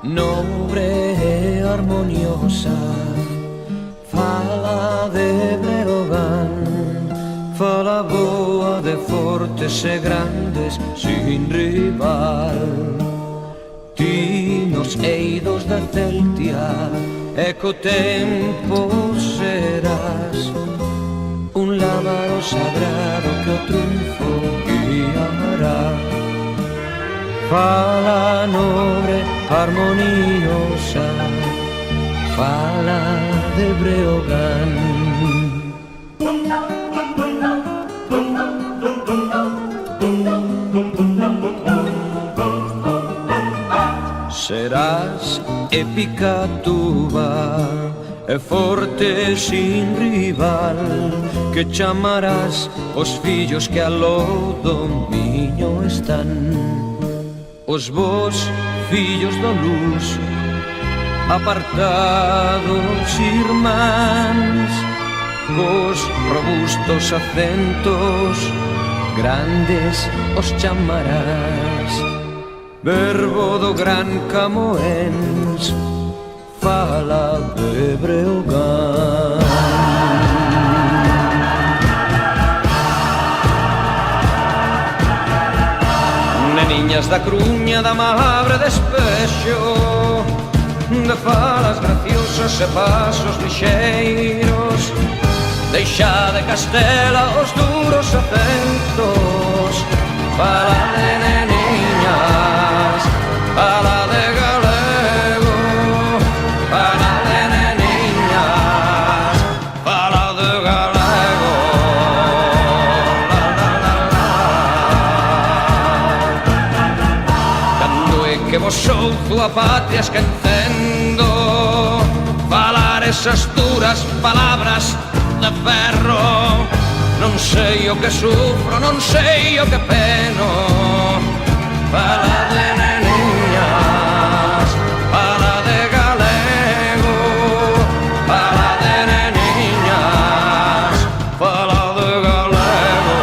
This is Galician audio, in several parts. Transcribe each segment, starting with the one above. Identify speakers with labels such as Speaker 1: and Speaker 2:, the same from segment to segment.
Speaker 1: Nobre e armoniosa, fala de Breogán, fala boa de fortes e grandes sin rival. Ti nos eidos da Celtia e co tempo serás un lábaro sagrado que o triunfo guiará. Fala nobre, armoniosa, fala de Breogán. Serás épica tuba e forte sin rival, que chamarás os fillos que aló do miño están. Os vos fillos do luz, apartados irmáns, cos robustos acentos grandes os chamarás. Verbo do gran Camoens, fala de Breogán. Neniñas da Cruña, da Mabre despexo, de falas graciosas e pasos lixeiros, deixa de Castela os duros acentos. Fala de neniñas, fala de galego, fala de neniñas, fala de galego. Cando é que vos souzo a patria esquecendo, falar esas duras palabras de ferro. Non sei o que sufro, non sei o que peno. Fala de neniñas, fala de galego, fala de neniñas, fala de galego.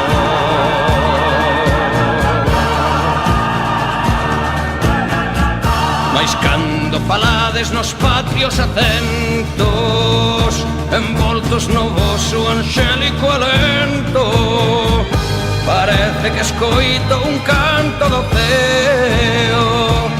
Speaker 1: Mais cando falades nos patrios acentos, envoltos no voso angélico alento, parece que escoito un canto do ceo.